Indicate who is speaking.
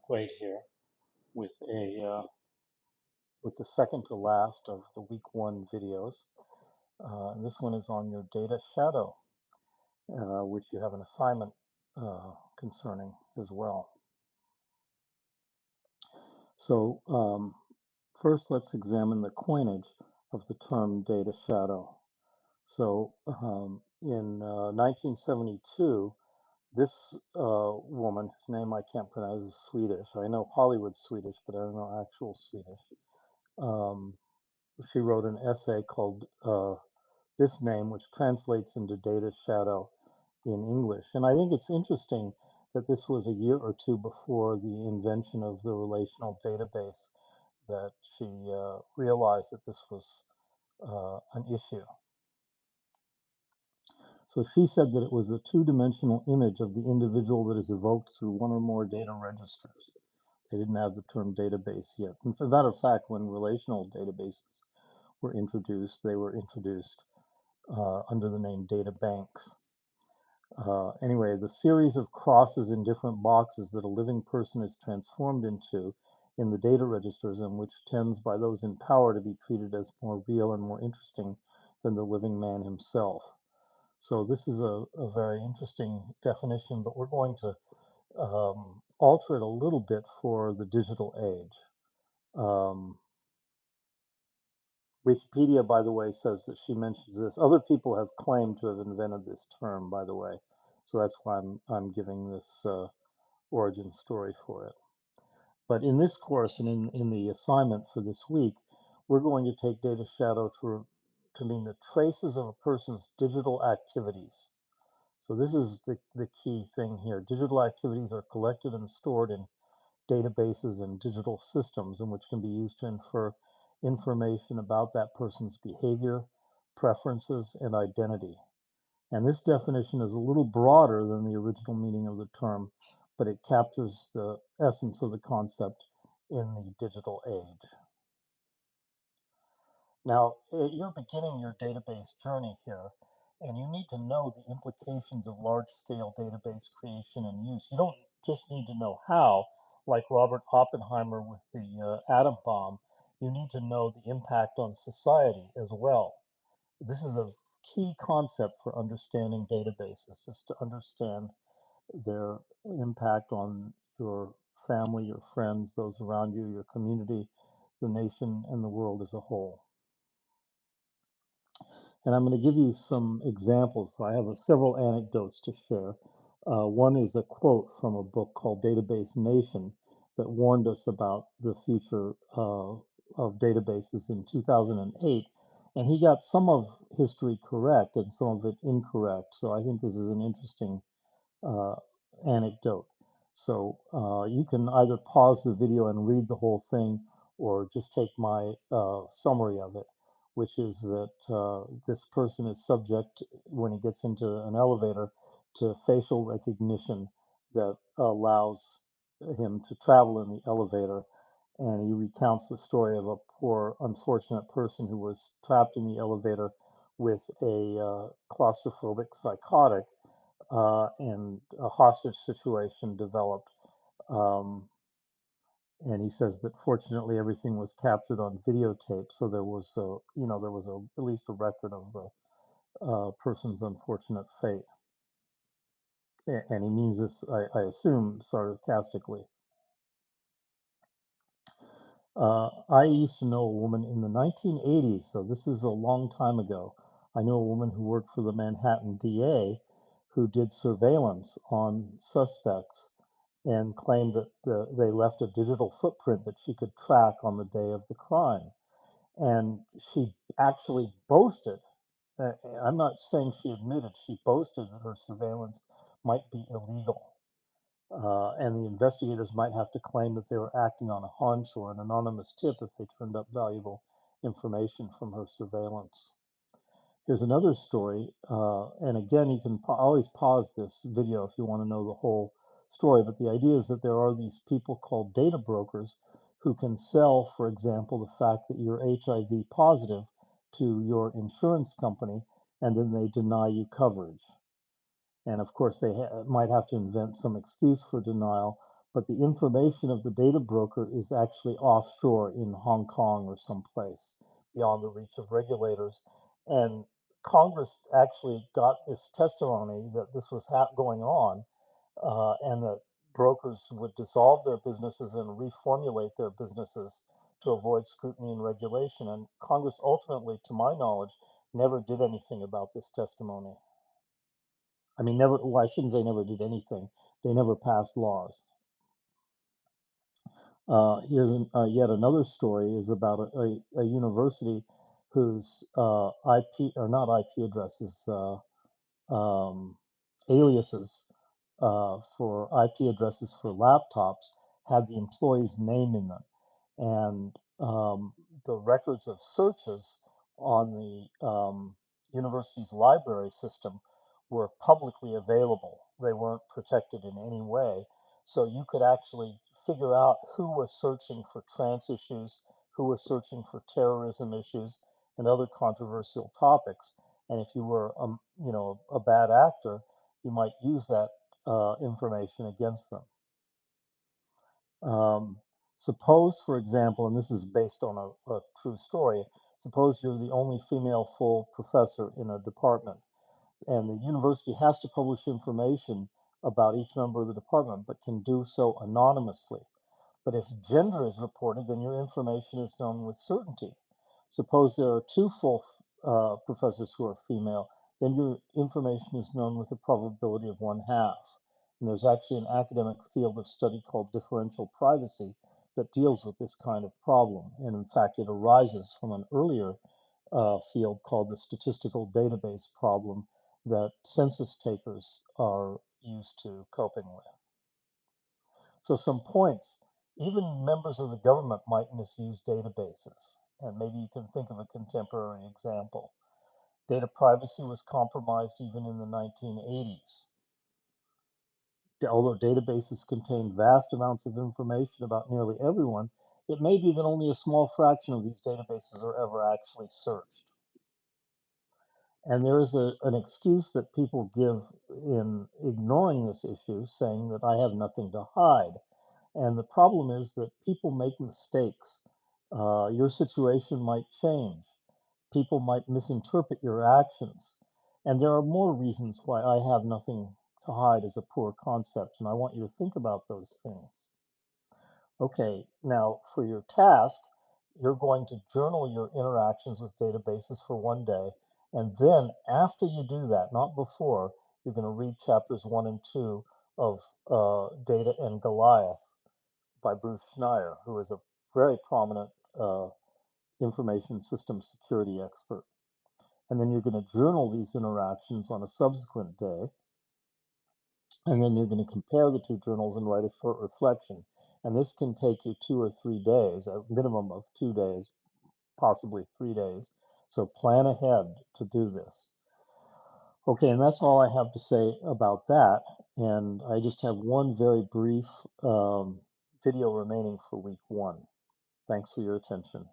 Speaker 1: right here with the second to last of the week one videos. And this one is on your data shadow, which you have an assignment concerning as well. So first, let's examine the coinage of the term data shadow. So in 1972, this woman, whose name I can't pronounce, is Swedish. I know Hollywood Swedish, but I don't know actual Swedish. She wrote an essay called This Name, which translates into Data Shadow in English. And I think it's interesting that this was a year or two before the invention of the relational database that she realized that this was an issue. So she said that it was a two-dimensional image of the individual that is evoked through one or more data registers. They didn't have the term database yet. And for that of fact, when relational databases were introduced, they were introduced under the name data banks. Anyway, the series of crosses in different boxes that a living person is transformed into in the data registers, and which tends by those in power to be treated as more real and more interesting than the living man himself. So this is a very interesting definition, but we're going to alter it a little bit for the digital age. Wikipedia, by the way, says that she mentions this. Other people have claimed to have invented this term, by the way. So that's why I'm giving this origin story for it. But in this course and in the assignment for this week, we're going to take data shadow to mean the traces of a person's digital activities. So this is the key thing here. Digital activities are collected and stored in databases and digital systems, and which can be used to infer information about that person's behavior, preferences, and identity. And this definition is a little broader than the original meaning of the term, but it captures the essence of the concept in the digital age. Now, you're beginning your database journey here, and you need to know the implications of large-scale database creation and use. You don't just need to know how, like Robert Oppenheimer with the atom bomb. You need to know the impact on society as well. This is a key concept for understanding databases, just to understand their impact on your family, your friends, those around you, your community, the nation, and the world as a whole. And I'm going to give you some examples. I have several anecdotes to share. One is a quote from a book called Database Nation that warned us about the future of databases in 2008. And he got some of history correct and some of it incorrect. So I think this is an interesting uh, anecdote. So you can either pause the video and read the whole thing or just take my summary of it, which is that this person is subject, when he gets into an elevator, to facial recognition that allows him to travel in the elevator. And he recounts the story of a poor, unfortunate person who was trapped in the elevator with a claustrophobic psychotic, and a hostage situation developed. Um, and he says that fortunately everything was captured on videotape, so there was at least a record of the person's unfortunate fate. And he means this, I assume, sarcastically. I used to know a woman in the 1980s, so this is a long time ago. I know a woman who worked for the Manhattan DA who did surveillance on suspects and claimed that they left a digital footprint that she could track on the day of the crime. And she actually boasted, I'm not saying she admitted, she boasted that her surveillance might be illegal. And the investigators might have to claim that they were acting on a hunch or an anonymous tip if they turned up valuable information from her surveillance. Here's another story, and again, you can always pause this video if you want to know the whole story, but the idea is that there are these people called data brokers who can sell, for example, the fact that you're HIV positive to your insurance company, and then they deny you coverage. And of course, they might have to invent some excuse for denial, but the information of the data broker is actually offshore in Hong Kong or someplace beyond the reach of regulators. And Congress actually got this testimony that this was going on, and that brokers would dissolve their businesses and reformulate their businesses to avoid scrutiny and regulation. And Congress ultimately, to my knowledge, never did anything about this testimony. I mean, never, well, I shouldn't say never did anything. They never passed laws. Here's yet another story is about a university whose IP, or not IP addresses, um, aliases for IP addresses for laptops had the employee's name in them. And the records of searches on the university's library system were publicly available. They weren't protected in any way. So you could actually figure out who was searching for trans issues, who was searching for terrorism issues, and other controversial topics. And if you were, a bad actor, you might use that information against them. Um, suppose, for example, and this is based on a true story, suppose you're the only female full professor in a department, and the university has to publish information about each member of the department, but can do so anonymously. But if gender is reported, then your information is known with certainty. Suppose there are two full professors who are female, then your information is known with a probability of 1/2. And there's actually an academic field of study called differential privacy that deals with this kind of problem. And in fact, it arises from an earlier field called the statistical database problem that census takers are used to coping with. So some points, even members of the government might misuse databases. And maybe you can think of a contemporary example. Data privacy was compromised even in the 1980s. Although databases contain vast amounts of information about nearly everyone, it may be that only a small fraction of these databases are ever actually searched. And there is an excuse that people give in ignoring this issue, saying that I have nothing to hide. And the problem is that people make mistakes. Your situation might change. People might misinterpret your actions. And there are more reasons why I have nothing to hide is a poor concept. And I want you to think about those things. Okay, now for your task, you're going to journal your interactions with databases for one day. And then after you do that, not before, you're going to read chapters 1 and 2 of Data and Goliath by Bruce Schneier, who is a very prominent information system security expert. And then you're going to journal these interactions on a subsequent day. And then you're going to compare the two journals and write a short reflection. And this can take you 2 or 3 days, a minimum of 2 days, possibly 3 days. So plan ahead to do this. Okay, and that's all I have to say about that. And I just have one very brief video remaining for week 1. Thanks for your attention.